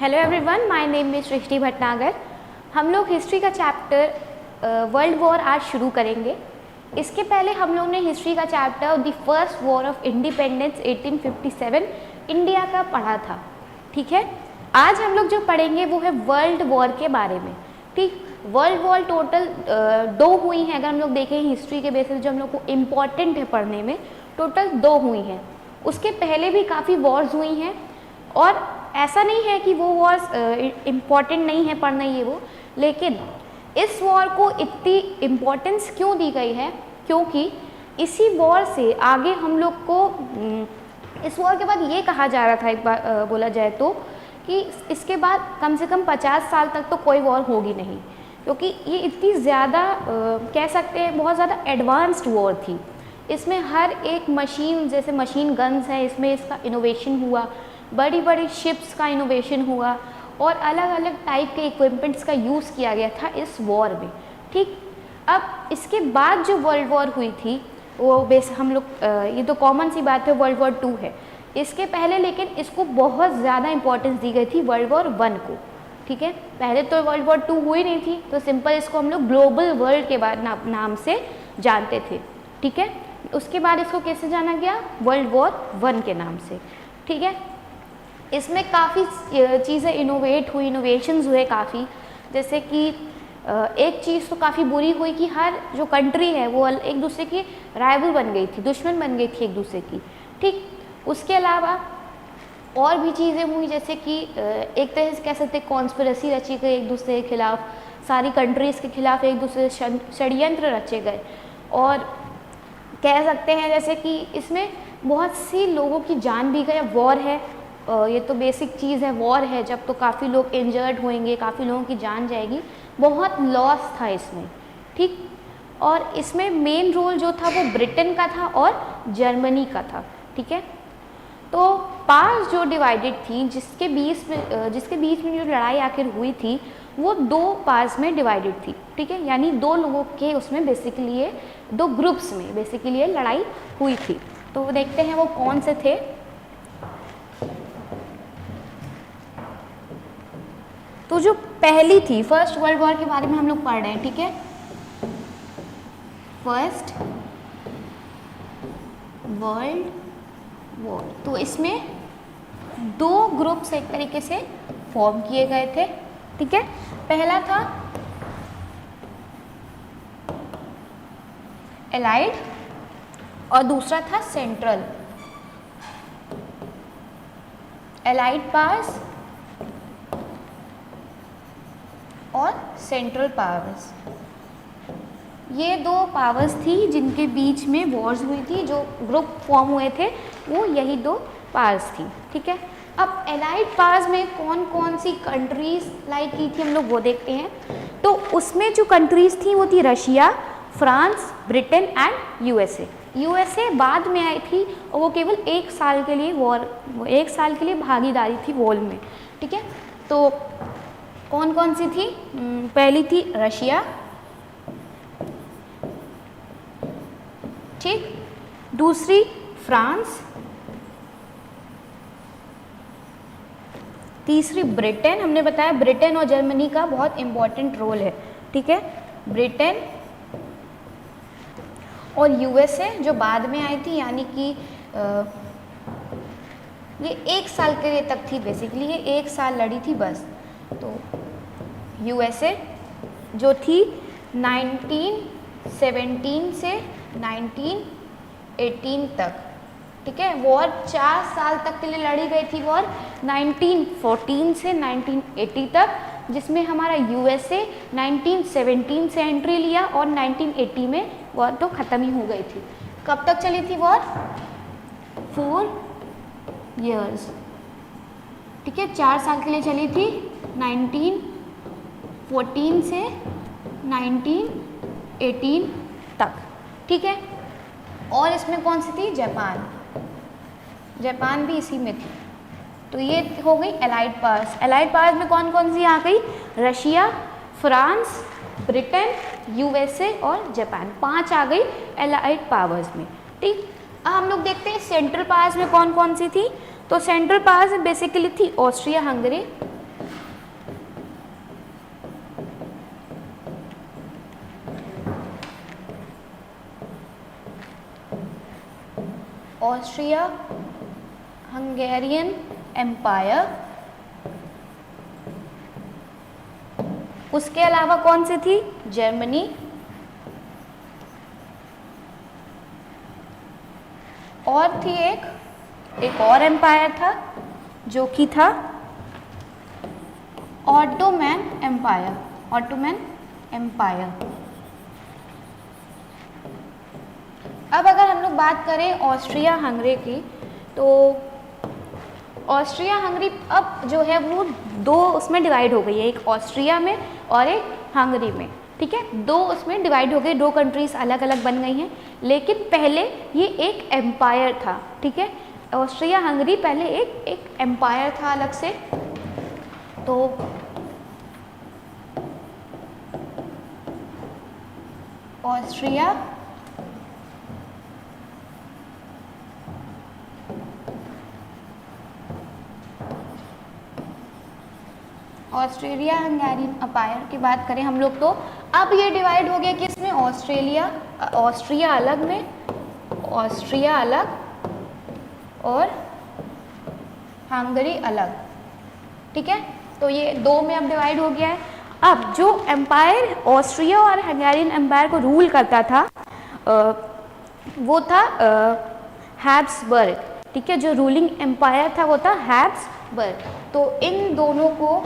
Hello everyone, my name is Srishti Bhatnagar. हम लोग history का चैप्टर वर्ल्ड वॉर आज शुरू करेंगे। इसके पहले हम लोग ने हिस्ट्री का chapter the first war of independence 1857 India का पढ़ा था। ठीक है, आज हम लोग जो पढ़ेंगे वो है वर्ल्ड वॉर के बारे में। ठीक, वर्ल्ड वॉर टोटल 2 हुई हैं। अगर हम लोग देखें हिस्ट्री के बेसिस जो हम लोग को इम्पॉर्टेंट है पढ़ने में, टोटल 2 हुई हैं। उसके पहले भी काफ़ी वॉर्स हुई हैं और ऐसा नहीं है कि वो वॉर्स इम्पॉर्टेंट नहीं है पढ़ना ये वो, लेकिन इस वॉर को इतनी इम्पोर्टेंस क्यों दी गई है, क्योंकि इसी वॉर से आगे हम लोग को इस वॉर के बाद ये कहा जा रहा था, एक बार बोला जाए तो, कि इसके बाद कम से कम 50 साल तक तो कोई वॉर होगी नहीं, क्योंकि ये इतनी ज़्यादा कह सकते हैं बहुत ज़्यादा एडवांस्ड वॉर थी। इसमें हर एक मशीन, जैसे मशीन गन्स है, इसमें इसका इनोवेशन हुआ, बड़ी बड़ी शिप्स का इनोवेशन हुआ और अलग अलग टाइप के इक्विपमेंट्स का यूज़ किया गया था इस वॉर में। ठीक, अब इसके बाद जो वर्ल्ड वॉर हुई थी वो हम लोग ये तो कॉमन सी बात है, वर्ल्ड वॉर 2 है। इसके पहले लेकिन इसको बहुत ज़्यादा इंपॉर्टेंस दी गई थी वर्ल्ड वॉर 1 को। ठीक है, पहले तो वर्ल्ड वॉर 2 हुई नहीं थी, तो सिंपल इसको हम लोग ग्लोबल वर्ल्ड के बाद नाम से जानते थे। ठीक है, उसके बाद इसको कैसे जाना गया, वर्ल्ड वॉर 1 के नाम से। ठीक है, इसमें काफ़ी चीज़ें इनोवेट हुई, इनोवेशंस हुए काफ़ी। जैसे कि एक चीज़ तो काफ़ी बुरी हुई कि हर जो कंट्री है वो एक दूसरे की राइवल बन गई थी, दुश्मन बन गई थी एक दूसरे की। ठीक, उसके अलावा और भी चीज़ें हुई, जैसे कि एक तरह से कह सकते हैं कॉन्स्पिरेसी रची गई एक दूसरे के खिलाफ, सारी कंट्रीज़ के खिलाफ एक दूसरे षड्यंत्र रचे गए। और कह सकते हैं जैसे कि इसमें बहुत सी लोगों की जान भी गई। वॉर है, ये तो बेसिक चीज़ है, वॉर है जब तो काफ़ी लोग इंजर्ड होंगे, काफ़ी लोगों की जान जाएगी, बहुत लॉस था इसमें। ठीक, और इसमें मेन रोल जो था वो ब्रिटेन का था और जर्मनी का था। ठीक है, तो पार्ट्स जो डिवाइडेड थी, जिसके बीच में जो लड़ाई आखिर हुई थी वो 2 पार्ट्स में डिवाइडेड थी। ठीक है, यानी 2 लोगों के उसमें बेसिकली ये 2 ग्रुप्स में बेसिकली ये लड़ाई हुई थी। तो देखते हैं वो कौन से थे। तो जो पहली थी, फर्स्ट वर्ल्ड वॉर के बारे में हम लोग पढ़ रहे हैं। ठीक है, फर्स्ट वर्ल्ड वॉर, तो इसमें 2 ग्रुप्स एक तरीके से फॉर्म किए गए थे। ठीक है, पहला था एलाइड और दूसरा था सेंट्रल। एलाइड पावर्स और सेंट्रल पावर्स, ये 2 पावर्स थी जिनके बीच में वॉर्स हुई थी। जो ग्रुप फॉर्म हुए थे वो यही 2 पावर्स थी। ठीक है, अब एलाइड पावर्स में कौन कौन सी कंट्रीज लाइक की थी हम लोग वो देखते हैं। तो उसमें जो कंट्रीज थी वो थी Russia, France, Britain and USA. USA बाद में आई थी और वो केवल 1 साल के लिए 1 साल के लिए भागीदारी थी वॉर में। ठीक है, तो कौन कौन सी थी, पहली थी रशिया, ठीक, दूसरी फ्रांस, तीसरी ब्रिटेन। हमने बताया ब्रिटेन और जर्मनी का बहुत इंपॉर्टेंट रोल है। ठीक है, ब्रिटेन और यूएसए जो बाद में आई थी, यानी कि ये 1 साल के लिए तक थी, बेसिकली ये 1 साल लड़ी थी बस। तो यूएसए जो थी 1917 से 1918 तक। ठीक है, वॉर 4 साल तक के लिए लड़ी गई थी, वॉर 1914 से 1980 तक, जिसमें हमारा यूएसए 1917 से एंट्री लिया और 1980 में वॉर तो ख़त्म ही हो गई थी। कब तक चली थी वॉर, 4 years। ठीक है, 4 साल के लिए चली थी, 1914 से 1918 तक। ठीक है, और इसमें कौन सी थी, जापान, जापान भी इसी में थी। तो ये हो गई एलाइड पावर्स। एलाइड पावर्स में कौन कौन सी आ गई, रशिया, फ्रांस, ब्रिटेन, यूएसए और जापान, 5 आ गई एलाइड पावर्स में। ठीक, अब हम लोग देखते हैं सेंट्रल पावर्स में कौन कौन सी थी। तो सेंट्रल पावर्स में बेसिकली थी Austria Hungary, Austria Hungarian empire. उसके अलावा कौन सी थी? जर्मनी, और थी एक और एम्पायर था जो कि था ऑटोमन एम्पायर। Ottoman empire. अब अगर हम लोग बात करें ऑस्ट्रिया हंगरी की, तो ऑस्ट्रिया हंगरी अब जो है वो दो उसमें डिवाइड हो गई है, एक ऑस्ट्रिया में और एक हंगरी में। ठीक है, दो उसमें डिवाइड हो गई, दो कंट्रीज अलग अलग बन गई हैं। लेकिन पहले ये एक एम्पायर था। ठीक है, ऑस्ट्रिया हंगरी पहले एक एम्पायर था अलग से। तो ऑस्ट्रिया ऑस्ट्रेलिया हंगेरियन एम्पायर की बात करें हम लोग, तो अब ये डिवाइड हो गया कि इसमें ऑस्ट्रिया अलग में, ऑस्ट्रिया अलग और हंगरी अलग। ठीक है, तो ये दो में अब डिवाइड हो गया है। अब जो एम्पायर ऑस्ट्रिया और हंगेरियन एम्पायर को रूल करता था वो था हैब्सबर्ग। ठीक है, जो रूलिंग एम्पायर था वो था हैब्सबर्ग। तो इन दोनों को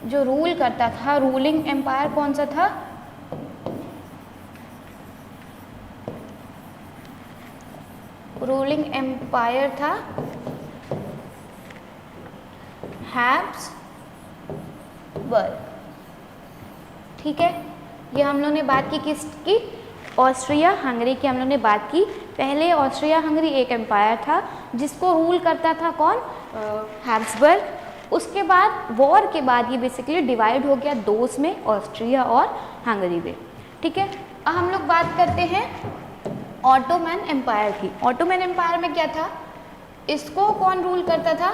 जो रूल करता था, रूलिंग एम्पायर कौन सा था? रूलिंग एम्पायर था हैब्सबर्ग। ठीक है, ये हम लोग ने बात की किसकी? ऑस्ट्रिया हंगरी की हम लोग ने बात की। पहले ऑस्ट्रिया हंगरी एक एम्पायर था जिसको रूल करता था कौन? हैब्सबर्ग। उसके बाद वॉर के बाद ये बेसिकली डिवाइड हो गया दो में, ऑस्ट्रिया और हंगरी में। ठीक है, अब हम लोग बात करते हैं ऑटोमन एम्पायर की। ऑटोमन एम्पायर में क्या था? इसको कौन रूल करता था?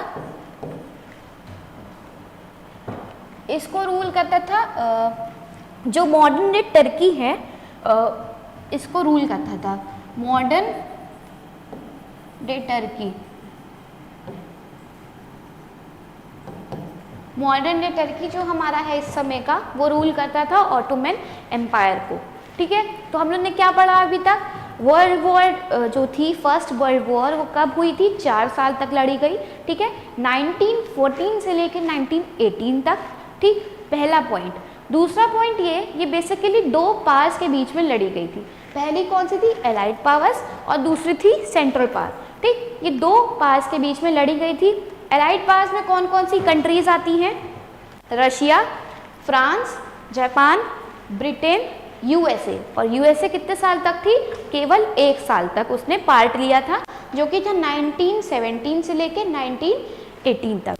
इसको रूल करता था जो मॉडर्न डे टर्की है, इसको रूल करता था modern day Turkey. Modern day Turkey जो हमारा है इस समय का, वो रूल करता था ऑटोमन एम्पायर को। ठीक है, तो हम लोग ने क्या पढ़ा अभी तक? वर्ल्ड वॉर जो थी, फर्स्ट वर्ल्ड वॉर, वो कब हुई थी? 4 साल तक लड़ी गई। ठीक है, 1914 से लेकर 1918 तक। ठीक, पहला पॉइंट। दूसरा पॉइंट ये बेसिकली दो पावर्स के बीच में लड़ी गई थी। पहली कौन सी थी? एलाइड पावर्स, और दूसरी थी सेंट्रल पावर। ठीक, ये दो पावर्स के बीच में लड़ी गई थी। एलाइड पावर्स में कौन कौन सी कंट्रीज आती हैं? Russia, France, Japan, Britain, USA. और यूएसए कितने साल तक थी? केवल 1 साल तक उसने पार्ट लिया था, जो कि था 1917 से लेकर 1918 तक।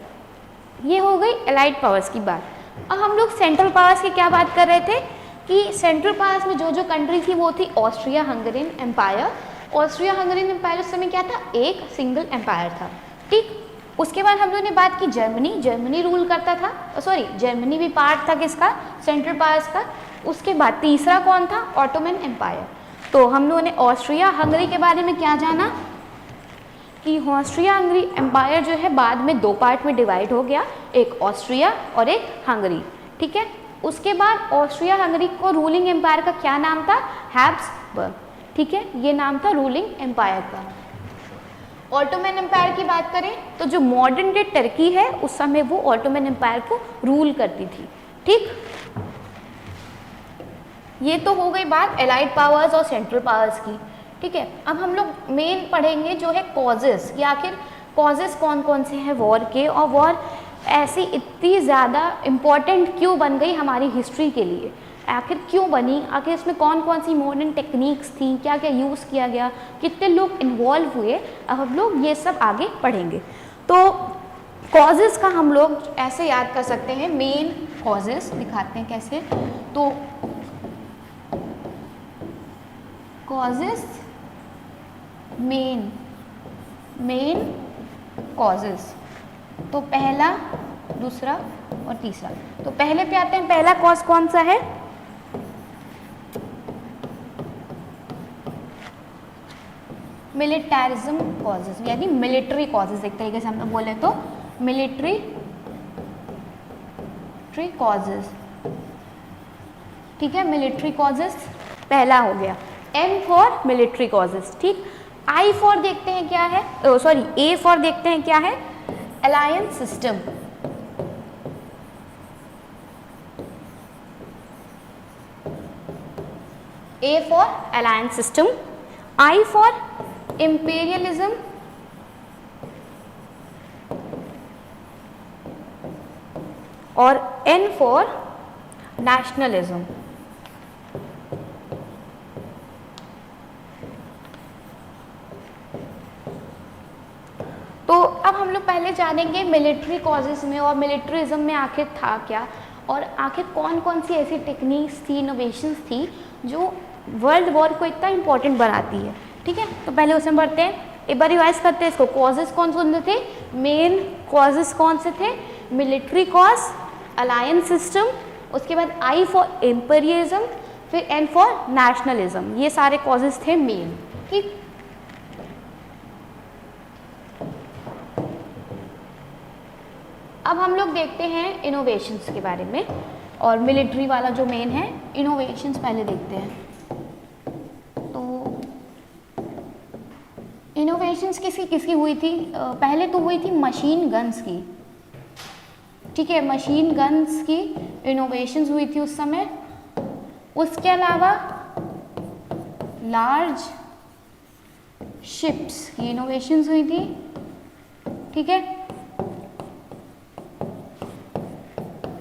ये हो गई एलाइड पावर्स की बात। अब हम लोग सेंट्रल पावर्स की क्या बात कर रहे थे कि सेंट्रल पावर्स में जो जो कंट्री थी वो थी Austria Hungarian empire. Austria Hungarian empire उस समय क्या था? एक सिंगल एम्पायर था। ठीक, उसके बाद हम लोगों ने बात की जर्मनी। जर्मनी रूल करता था, सॉरी जर्मनी भी पार्ट था किसका? सेंट्रल पावर्स का। उसके बाद तीसरा कौन था? Ottoman empire. तो हम लोगों ने ऑस्ट्रिया हंगरी के बारे में क्या जाना कि ऑस्ट्रिया हंगरी एम्पायर जो है बाद में दो पार्ट में डिवाइड हो गया, एक ऑस्ट्रिया और एक हंगरी। ठीक है, उसके बाद ऑस्ट्रिया हंगरी को रूलिंग एम्पायर का क्या नाम था? हैब्सबर्ग। ठीक है, ये नाम था रूलिंग एम्पायर का। ऑटोमन एम्पायर की बात करें तो जो मॉडर्न डे टर्की है उस समय वो ऑटोमन एम्पायर को रूल करती थी। ठीक, ये तो हो गई बात एलाइड पावर्स और सेंट्रल पावर्स की। ठीक है, अब हम लोग मेन पढ़ेंगे जो है कॉजेस, कि आखिर कॉजेस कौन कौन से हैं वॉर के, और वॉर ऐसी इतनी ज़्यादा इम्पॉर्टेंट क्यों बन गई हमारी हिस्ट्री के लिए, आखिर क्यों बनी, आखिर इसमें कौन कौन सी मॉडर्न टेक्निक्स थी, क्या क्या यूज़ किया गया, कितने लोग इन्वॉल्व हुए। अब हम लोग ये सब आगे पढ़ेंगे। तो कॉजेस का हम लोग ऐसे याद कर सकते हैं, मेन कॉजेस दिखाते हैं कैसे। तो कॉजेस, मेन कॉजेस, तो पहला, दूसरा और तीसरा। तो पहले पे आते हैं, पहला कॉज कौन सा है? मिलिटैरिज्म कॉजेज यानी मिलिट्री कॉजेज, एक तरीके से हम लोग बोले तो मिलिट्री कॉजेज, ठीक है। मिलिट्री कॉजेज पहला हो गया, M फॉर मिलिट्री कॉजेज, ठीक। I फॉर देखते हैं क्या है, सॉरी A फॉर देखते हैं क्या है, alliance system. A for alliance system, I for imperialism, और N फॉर नेशनलिज्म। तो अब हम लोग पहले जानेंगे मिलिट्री कॉजेज में और मिलिट्रिज्म में आखिर था क्या, और आखिर कौन कौन सी ऐसी टेक्निक्स थी, इनोवेशंस थी जो वर्ल्ड वॉर को इतना इम्पोर्टेंट बनाती है, ठीक है। तो पहले उसमें बढ़ते हैं, एक बार रिवाइज करते हैं इसको। कॉजेज कौन कौन से थे, मेन कॉजेज कौन से थे, मिलिट्री कॉज, अलायंस सिस्टम, उसके बाद I फॉर इंपीरियलिज्म, फिर N फॉर नेशनलिज्म, ये सारे कॉजेज थे मेन, ठीक। अब हम लोग देखते हैं इनोवेशंस के बारे में, और मिलिट्री वाला जो मेन है, इनोवेशंस पहले देखते हैं। तो इनोवेशंस किसकी किसकी हुई थी, पहले तो हुई थी मशीन गन्स की, ठीक है, मशीन गन्स की इनोवेशंस हुई थी उस समय। उसके अलावा लार्ज शिप्स की इनोवेशंस हुई थी, ठीक है।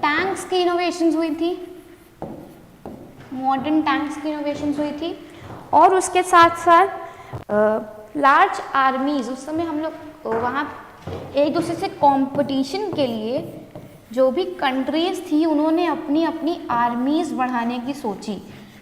टैंक्स की इनोवेशंस हुई थी, मॉडर्न टैंक्स की इनोवेशंस हुई थी, और उसके साथ साथ लार्ज आर्मीज, उस समय हम लोग वहाँ एक दूसरे से कंपटीशन के लिए जो भी कंट्रीज थी उन्होंने अपनी अपनी आर्मीज बढ़ाने की सोची,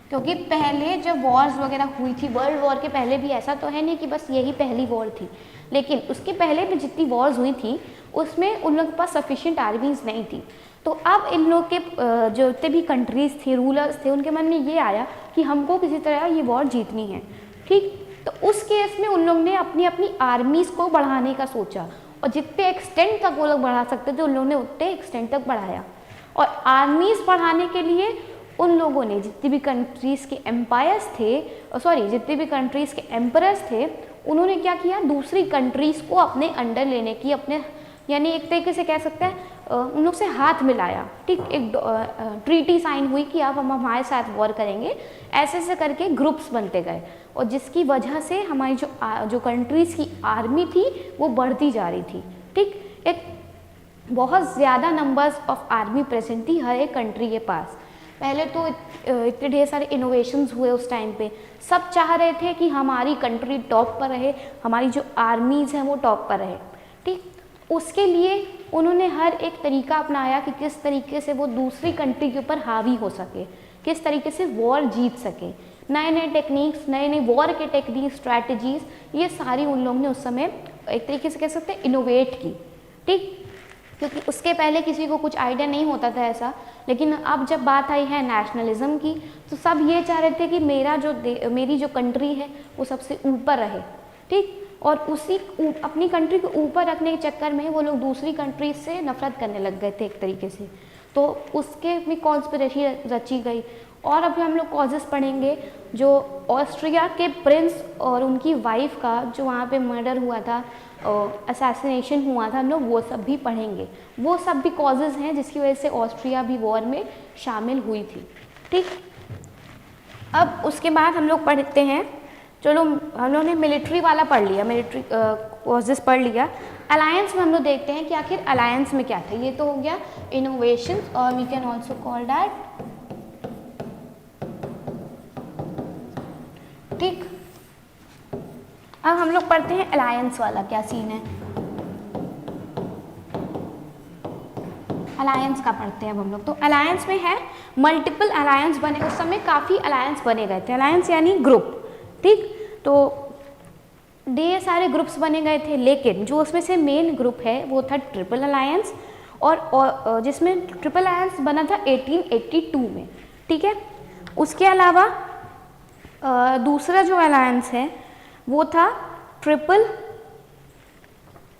क्योंकि पहले जब वॉर्स वगैरह हुई थी, वर्ल्ड वॉर के पहले भी, ऐसा तो है नहीं कि बस यही पहली वॉर थी, लेकिन उसके पहले भी जितनी वॉर्स हुई थी उसमें उन लोगों के पास सफिशिएंट आर्मीज नहीं थी। तो अब इन लोग के जो जितने भी कंट्रीज थे, रूलर्स थे, उनके मन में ये आया कि हमको किसी तरह ये वॉर जीतनी है, ठीक। तो उस केस में उन लोग ने अपनी अपनी आर्मीज को बढ़ाने का सोचा, और जितने एक्सटेंट तक वो लोग बढ़ा सकते थे उन लोगों ने उतने एक्सटेंट तक बढ़ाया। और आर्मीज बढ़ाने के लिए उन लोगों ने जितनी भी कंट्रीज के एम्पायर्स थे, सॉरी जितने भी कंट्रीज के एम्परर्स थे, उन्होंने क्या किया, दूसरी कंट्रीज को अपने अंडर लेने की, अपने यानी एक तरीके से कह सकते हैं उन लोग से हाथ मिलाया, ठीक। एक ट्रीटी साइन हुई कि अब हम हमारे साथ वॉर करेंगे, ऐसे ऐसे करके ग्रुप्स बनते गए, और जिसकी वजह से हमारी जो कंट्रीज़ की आर्मी थी वो बढ़ती जा रही थी, ठीक। एक बहुत ज़्यादा नंबर्स ऑफ आर्मी प्रेजेंट थी हर एक कंट्री के पास। पहले तो इतने ढेर सारे इनोवेशंस हुए उस टाइम पे, सब चाह रहे थे कि हमारी कंट्री टॉप पर रहे, हमारी जो आर्मीज़ हैं वो टॉप पर रहे, ठीक। उसके लिए उन्होंने हर एक तरीका अपनाया कि किस तरीके से वो दूसरी कंट्री के ऊपर हावी हो सके, किस तरीके से वॉर जीत सके। नए नए टेक्निक्स, नए नए वॉर के टेक्निक, स्ट्रैटेजीज, ये सारी उन लोगों ने उस समय एक तरीके से कह सकते हैं इनोवेट की, ठीक। क्योंकि उसके पहले किसी को कुछ आइडिया नहीं होता था ऐसा, लेकिन अब जब बात आई है नेशनलिज्म की, तो सब ये चाह रहे थे कि मेरी जो कंट्री है वो सबसे ऊपर रहे, ठीक। और उसी अपनी कंट्री को ऊपर रखने के चक्कर में वो लोग दूसरी कंट्री से नफरत करने लग गए थे एक तरीके से, तो उसके भी कॉन्स्पिरेसी रची गई। और अभी हम लोग कॉजेस पढ़ेंगे, जो ऑस्ट्रिया के प्रिंस और उनकी वाइफ का जो वहाँ पे मर्डर हुआ था, असैसिनेशन हुआ था, हम लोग वो सब भी पढ़ेंगे। वो सब भी कॉजेज़ हैं जिसकी वजह से ऑस्ट्रिया भी वॉर में शामिल हुई थी, ठीक। अब उसके बाद हम लोग पढ़ते हैं, चलो हम लोग ने मिलिट्री वाला पढ़ लिया, मिलिट्री कॉजेस पढ़ लिया। अलायंस में हम लोग देखते हैं कि आखिर अलायंस में क्या था। ये तो हो गया इनोवेशन, और we can also call that, ठीक। अब हम लोग पढ़ते हैं अलायंस वाला क्या सीन है। अलायंस का पढ़ते हैं अब हम लोग। तो अलायंस में है मल्टीपल अलायंस बने, उस समय काफ़ी अलायंस बने गए थे। अलायंस यानी ग्रुप, ठीक। तो ढेर सारे ग्रुप्स बने गए थे, लेकिन जो उसमें से मेन ग्रुप है वो था ट्रिपल अलायंस, और जिसमें ट्रिपल अलायंस बना था 1882 में, ठीक है। उसके अलावा दूसरा जो अलायंस है वो था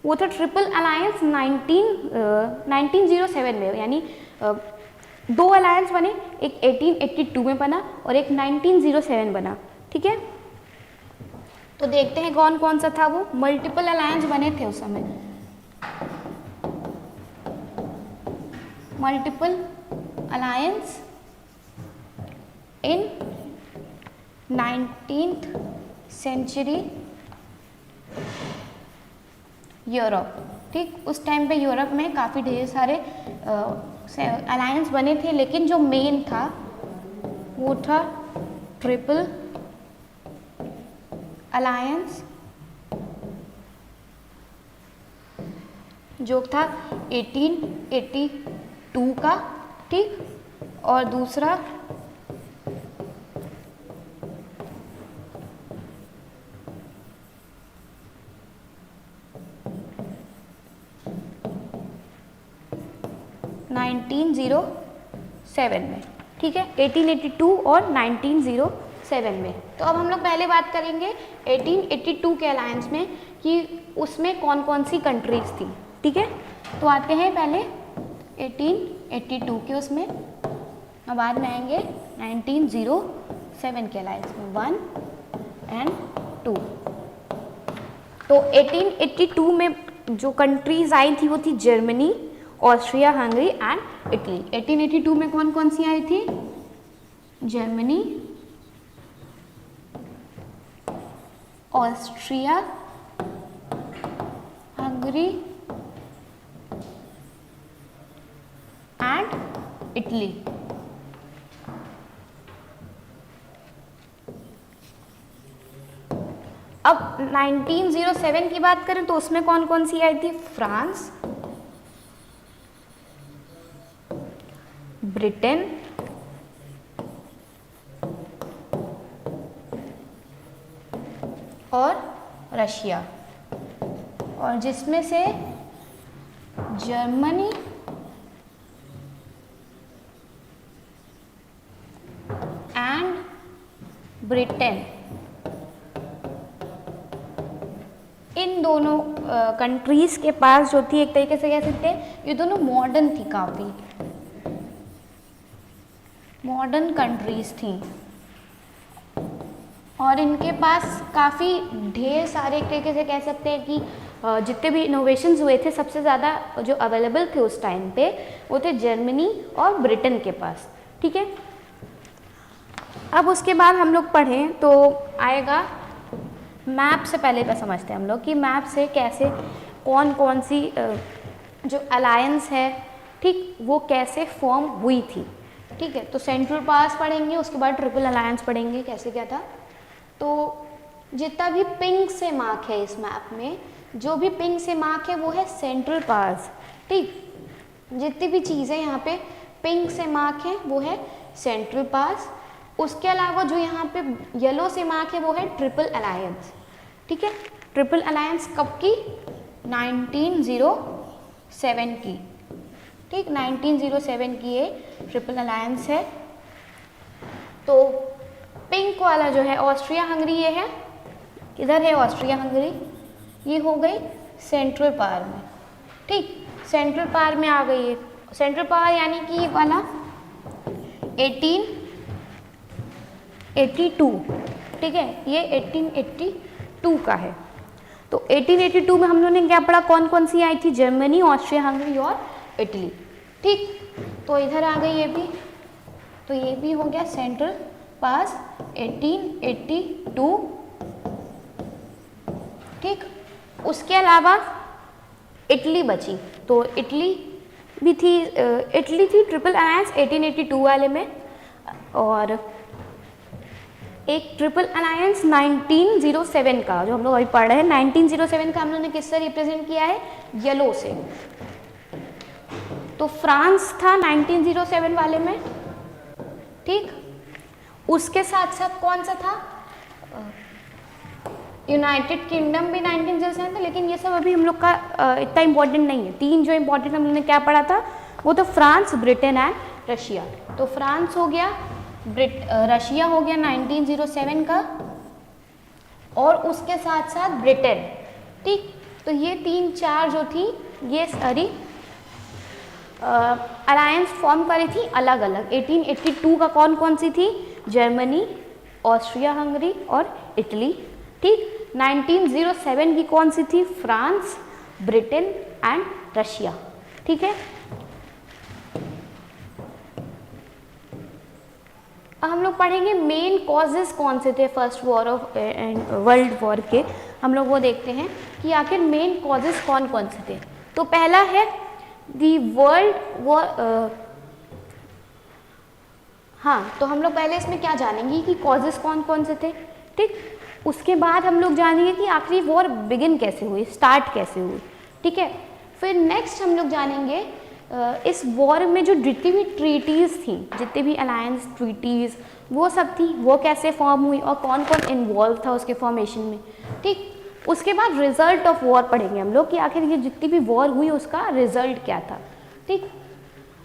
वो था ट्रिपल अलायंस 1907 में, यानी दो अलायंस बने, एक 1882 में बना और एक 1907 बना, ठीक है। तो देखते हैं कौन कौन सा था वो। मल्टीपल अलायंस बने थे उस समय, multiple alliance in 19th century Europe, ठीक। उस टाइम पे यूरोप में काफ़ी ढेर सारे अलायंस बने थे, लेकिन जो मेन था वो था ट्रिपल अलायंस, जो था 1882 का, ठीक। और दूसरा 1907 में, ठीक है। 1882 और 1907 में। तो अब हम लोग पहले बात करेंगे 1882 के अलायंस में कि उसमें कौन कौन सी कंट्रीज थी, ठीक है। तो आते हैं पहले 1882 के उसमें, अब बाद में आएंगे 1907 के अलायंस में 1 और 2। तो 1882 में जो कंट्रीज आई थी वो थी Germany, Austria, Hungary and Italy. 1882 में कौन कौन सी आई थी? Germany, Austria, Hungary and Italy. अब 1907 की बात करें तो उसमें कौन कौन सी आई थी? फ्रांस, ब्रिटेन, और रशिया, और जिसमें से जर्मनी, एंड ब्रिटेन, इन दोनों कंट्रीज के पास जो थी, एक तरीके से कह सकते हैं ये दोनों मॉडर्न थी, काफ़ी मॉडर्न कंट्रीज थी, और इनके पास काफ़ी ढेर सारे, एक तरीके से कह सकते हैं कि जितने भी इनोवेशंस हुए थे सबसे ज़्यादा जो अवेलेबल थे उस टाइम पे वो थे जर्मनी और ब्रिटेन के पास, ठीक है। अब उसके बाद हम लोग पढ़ें तो आएगा मैप से, पहले का समझते हैं हम लोग कि मैप से कैसे कौन कौन सी जो अलायंस है, ठीक, वो कैसे फॉर्म हुई थी, ठीक है। तो सेंट्रल पावर्स पढ़ेंगे, उसके बाद ट्रिपल अलायंस पढ़ेंगे कैसे क्या था। तो जितना भी पिंक से मार्क है इस मैप में, जो भी पिंक से मार्क है वो है सेंट्रल पावर्स, ठीक। जितनी भी चीज़ें यहाँ पे पिंक से मार्क है वो है सेंट्रल पावर्स। उसके अलावा जो यहाँ पे येलो से मार्क है वो है ट्रिपल अलायंस, ठीक है। ट्रिपल अलायंस कब की? 1907 की, ठीक, 1907 की ये ट्रिपल अलायंस है। तो पिंक वाला जो है ऑस्ट्रिया हंगरी, ये है, इधर है ऑस्ट्रिया हंगरी, ये हो गई सेंट्रल पावर में, ठीक, सेंट्रल पावर में आ गई है। सेंट्रल पावर यानी कि ये वाला 1882, ठीक है, ये 1882 का है। तो 1882 में हम लोगों ने क्या पढ़ा? कौन कौन सी आई थी? जर्मनी, ऑस्ट्रिया हंगरी और इटली, ठीक। तो इधर आ गई ये भी, तो ये भी हो गया सेंट्रल पास 1882, ठीक। उसके अलावा इटली बची, तो इटली भी थी, इटली थी ट्रिपल अलायंस 1882 वाले में, और एक ट्रिपल अलायंस 1907 का जो हम लोग अभी पढ़ रहे हैं। 1907 का हम लोगों ने किससे रिप्रेजेंट किया है? येलो से। तो फ्रांस था 1907 वाले में, ठीक। उसके साथ साथ कौन सा था? यूनाइटेड किंगडम भी 1907 था, लेकिन ये सब अभी हम लोग का इतना इम्पोर्टेंट नहीं है। तीन जो इम्पोर्टेंट हम लोगों ने क्या पढ़ा था वो तो फ्रांस, ब्रिटेन एंड रशिया। तो फ्रांस हो गया, रशिया हो गया 1907 का, और उसके साथ साथ ब्रिटेन। ठीक, तो ये 3-4 जो थी ये सारी अलायंस फॉर्म करी थी अलग अलग। 1882 का कौन कौन सी थी? जर्मनी, ऑस्ट्रिया हंगरी और इटली। ठीक, 1907 की कौन सी थी? France, Britain and Russia. ठीक है, अब हम लोग पढ़ेंगे मेन कॉजेज कौन से थे first war of world war के। हम लोग वो देखते हैं कि आखिर मेन कॉजेज कौन कौन से थे। तो पहला है दी वर्ल्ड वॉर। हाँ, तो हम लोग पहले इसमें क्या जानेंगे कि कॉजेज कौन कौन से थे। ठीक, उसके बाद हम लोग जानेंगे कि आखिरी वॉर बिगिन कैसे हुई, स्टार्ट कैसे हुई। ठीक है, फिर नेक्स्ट हम लोग जानेंगे इस वॉर में जो जितनी भी ट्रीटीज़ थी, जितनी भी अलायंस ट्रीटीज़ वो सब थी, वो कैसे फॉर्म हुई और कौन कौन इन्वॉल्व था उसके फॉर्मेशन में। ठीक, उसके बाद रिजल्ट ऑफ वॉर पढ़ेंगे हम लोग कि आखिर ये जितनी भी वॉर हुई उसका रिजल्ट क्या था। ठीक,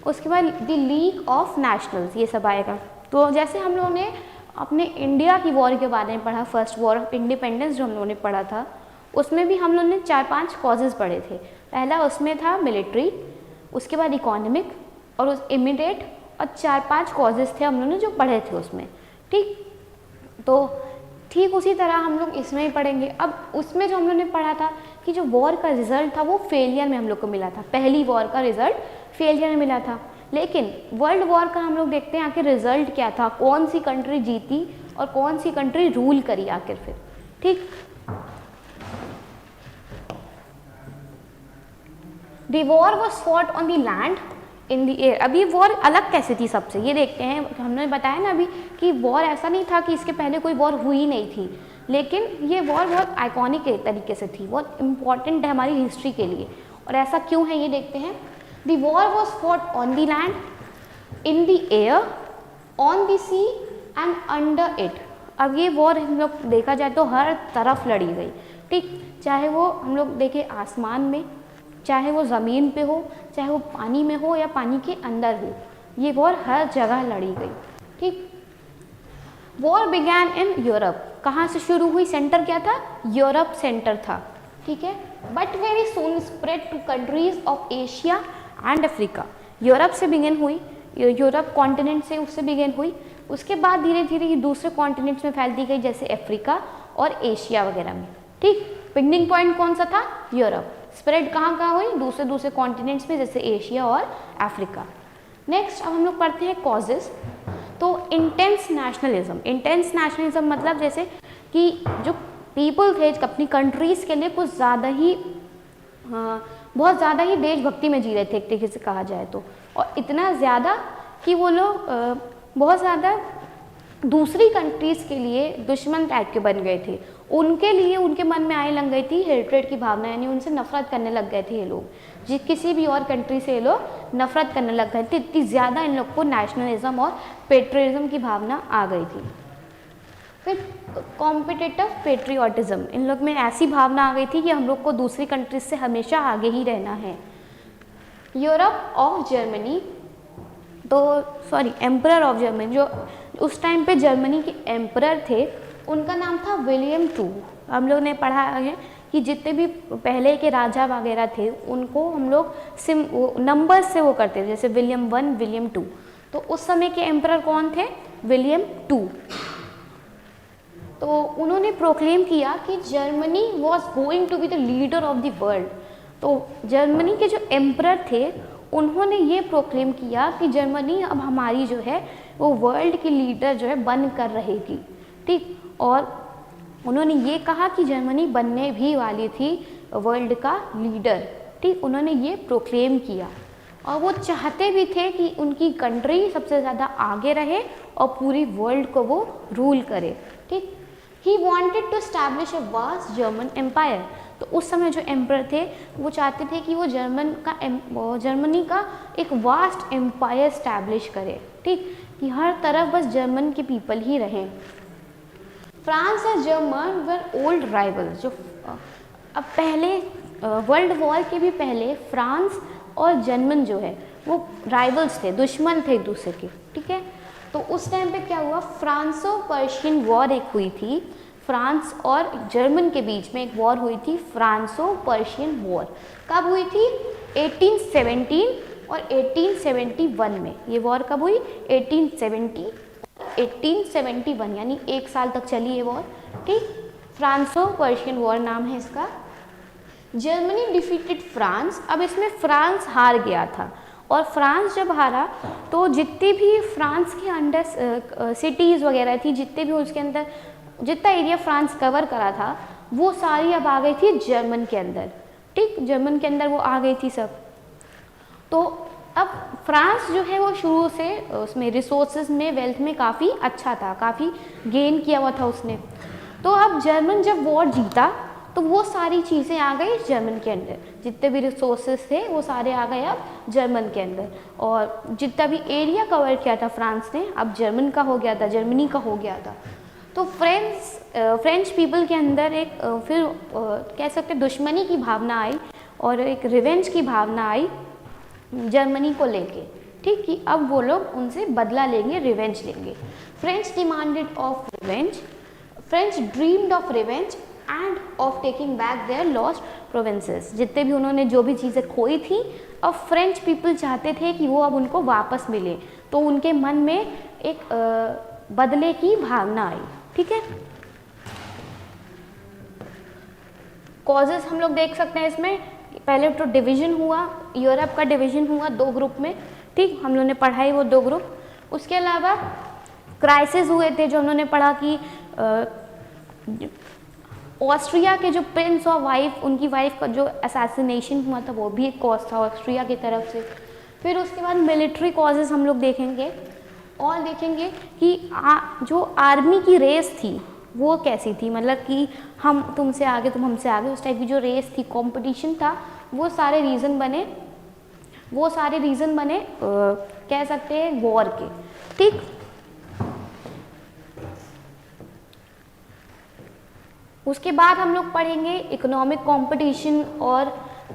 उसके बाद द लीग ऑफ नेशनल्स, ये सब आएगा। तो जैसे हम लोगों ने अपने इंडिया की वॉर के बारे में पढ़ा, फर्स्ट वॉर ऑफ इंडिपेंडेंस जो हम लोगों ने पढ़ा था, उसमें भी हम लोगों ने 4-5 कॉजेज़ पढ़े थे। पहला उसमें था मिलिट्री, उसके बाद इकोनॉमिक और उस इमीडिएट, और 4-5 कॉजेज़ थे हम लोगों ने जो पढ़े थे उसमें। ठीक, तो ठीक उसी तरह हम लोग इसमें ही पढ़ेंगे। अब उसमें जो हम लोगों ने पढ़ा था कि जो वॉर का रिजल्ट था वो फेलियर में हम लोग को मिला था, पहली वॉर का रिजल्ट फेलियर में मिला था। लेकिन वर्ल्ड वॉर का हम लोग देखते हैं आखिर रिजल्ट क्या था, कौन सी कंट्री जीती और कौन सी कंट्री रूल करी आखिर फिर। ठीक, the war was fought on the land in the air. अब ये वॉर अलग कैसे थी सबसे, ये देखते हैं। हमने बताया ना अभी कि वॉर ऐसा नहीं था कि इसके पहले कोई वॉर हुई नहीं थी, लेकिन ये वॉर बहुत आइकॉनिक तरीके से थी, बहुत इंपॉर्टेंट है हमारी हिस्ट्री के लिए। और ऐसा क्यों है ये देखते हैं। The war was fought on the land, in the air, on the sea and under it. अब ये वॉर हम लोग देखा जाए तो हर तरफ लड़ी गई। ठीक, चाहे वो हम लोग देखें आसमान में, चाहे वो ज़मीन पे हो, चाहे वो पानी में हो या पानी के अंदर हो, ये वॉर हर जगह लड़ी गई। ठीक, वॉर बिगैन इन यूरोप। कहाँ से शुरू हुई? सेंटर क्या था? यूरोप सेंटर था। ठीक है, but very soon spread to countries of Asia and Africa. Europe से बिगिन हुई, यूरोप कॉन्टिनेंट से उससे बिगिन हुई, उसके बाद धीरे धीरे ये दूसरे कॉन्टिनेंट्स में फैलती गई, जैसे अफ्रीका और एशिया वगैरह में। ठीक, बिगनिंग पॉइंट कौन सा था? यूरोप। स्प्रेड कहाँ कहाँ हुई? दूसरे कॉन्टिनेंट्स में, जैसे एशिया और अफ्रीका। नेक्स्ट अब हम लोग पढ़ते हैं कॉजेज। तो इंटेंस नेशनलिज्म। इंटेंस नेशनलिज्म मतलब जैसे कि जो पीपल थे अपनी कंट्रीज़ के लिए कुछ ज़्यादा ही बहुत ज़्यादा ही देशभक्ति में जी रहे थे एक तरीके से कहा जाए तो, और इतना ज़्यादा कि वो लोग बहुत ज़्यादा दूसरी कंट्रीज़ के लिए दुश्मन टाइप के बन गए थे। उनके लिए उनके मन में आने लग गई थी हेट्रेड की भावना, यानी उनसे नफरत करने लग गए थे ये लोग। किसी भी और कंट्री से ये लोग नफरत करने लग गए थे, इतनी ज़्यादा इन लोग को नेशनलिज्म और पेट्रियटिज्म की भावना आ गई थी। फिर कॉम्पिटिटिव पेट्रियटिज्म, इन लोग में ऐसी भावना आ गई थी कि हम लोग को दूसरी कंट्रीज से हमेशा आगे ही रहना है। यूरोप ऑफ जर्मनी, तो सॉरी एम्परर ऑफ जर्मनी, जो उस टाइम पे जर्मनी के एम्परर थे उनका नाम था विलियम II। हम लोग ने पढ़ा है कि जितने भी पहले के राजा वगैरह थे उनको हम लोग नंबर से वो करते थे, जैसे विलियम I, विलियम II। तो उस समय के एम्परर कौन थे? William II। तो उन्होंने प्रोक्लेम किया कि Germany was going to be the leader of the world. तो जर्मनी के जो एम्परर थे उन्होंने ये प्रोक्लेम किया कि जर्मनी अब हमारी जो है वो वर्ल्ड की लीडर जो है बन कर रहेगी। ठीक, और उन्होंने ये कहा कि जर्मनी बनने भी वाली थी वर्ल्ड का लीडर। ठीक, उन्होंने ये प्रोक्लेम किया और वो चाहते भी थे कि उनकी कंट्री सबसे ज़्यादा आगे रहे और पूरी वर्ल्ड को वो रूल करे। ठीक, he wanted to establish a vast German empire. तो उस समय जो एम्परर थे वो चाहते थे कि वो जर्मनी का एक वास्ट एम्पायर एस्टैब्लिश करे। ठीक, कि हर तरफ बस जर्मन के पीपल ही रहें। फ्रांस और जर्मन वर ओल्ड राइवल्स। जो अब पहले वर्ल्ड वॉर के भी पहले फ्रांस और जर्मन जो है वो राइवल्स थे, दुश्मन थे एक दूसरे के। ठीक है, तो उस टाइम पे क्या हुआ, फ्रांसो पर्शियन वॉर एक हुई थी। फ्रांस और जर्मन के बीच में एक वॉर हुई थी, फ्रांसो पर्शियन वॉर। कब हुई थी? 1817 और 1871 में। ये वॉर कब हुई? 1871, यानी 1 साल तक चली ये वॉर। ठीक, फ्रांसो पर्शियन वॉर नाम है इसका। Germany defeated France. अब इसमें फ्रांस हार गया था, और फ्रांस जब हारा तो जितनी भी फ्रांस के अंडर सिटीज़ वगैरह थी, जितने भी उसके अंदर जितना एरिया फ्रांस कवर करा था, वो सारी अब आ गई थी जर्मन के अंदर। ठीक, जर्मन के अंदर वो आ गई थी सब। तो अब फ्रांस जो है वो शुरू से उसमें रिसोर्सेज में, वेल्थ में काफ़ी अच्छा था, काफ़ी गेन किया हुआ था उसने। तो अब जर्मन जब वॉर जीता तो वो सारी चीज़ें आ गई जर्मन के अंदर, जितने भी रिसोर्सेज थे वो सारे आ गए अब जर्मन के अंदर, और जितना भी एरिया कवर किया था फ्रांस ने अब जर्मन का हो गया था, जर्मनी का हो गया था। तो फ्रेंच पीपल के अंदर एक फिर कह सकते दुश्मनी की भावना आई और एक रिवेंज की भावना आई जर्मनी को लेके। ठीक, कि अब वो लोग उनसे बदला लेंगे, रिवेंज लेंगे। French demanded of revenge, French dreamed of revenge and of taking back their lost provinces. जितने भी उन्होंने जो भी चीज़ें खोई थी, अब फ्रेंच पीपल चाहते थे कि वो अब उनको वापस मिले, तो उनके मन में एक बदले की भावना आई। ठीक है, कॉजेस हम लोग देख सकते हैं इसमें। पहले तो डिवीजन हुआ, यूरोप का डिवीजन हुआ 2 ग्रुप में। ठीक, हम लोगों ने पढ़ाई वो 2 ग्रुप। उसके अलावा क्राइसिस हुए थे, जो उन्होंने पढ़ा कि ऑस्ट्रिया के जो प्रिंस और वाइफ, उनकी वाइफ का जो असैसिनेशन हुआ था, वो भी एक कॉज था ऑस्ट्रिया की तरफ से। फिर उसके बाद मिलिट्री कॉजेस हम लोग देखेंगे, और देखेंगे कि जो आर्मी की रेस थी वो कैसी थी, मतलब कि हम तुमसे आगे, तुम हमसे आगे, उस टाइप की जो रेस थी, कंपटीशन था, वो सारे रीज़न बने कह सकते हैं वॉर के। ठीक, उसके बाद हम लोग पढ़ेंगे इकोनॉमिक कंपटीशन और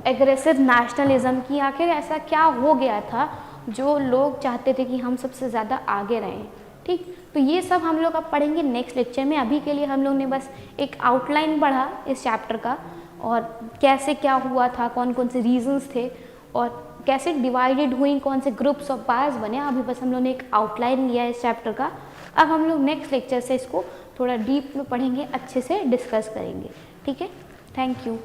एग्रेसिव नेशनलिज्म की आखिर ऐसा क्या हो गया था जो लोग चाहते थे कि हम सबसे ज़्यादा आगे रहें। ठीक, तो ये सब हम लोग अब पढ़ेंगे नेक्स्ट लेक्चर में। अभी के लिए हम लोग ने बस एक आउटलाइन पढ़ा इस चैप्टर का, और कैसे क्या हुआ था, कौन कौन से रीजंस थे, और कैसे डिवाइडेड हुई, कौन से ग्रुप्स ऑफ पावर्स बने। अभी बस हम लोग ने एक आउटलाइन लिया इस चैप्टर का। अब हम लोग नेक्स्ट लेक्चर से इसको थोड़ा डीप में पढ़ेंगे, अच्छे से डिस्कस करेंगे। ठीक है, थैंक यू।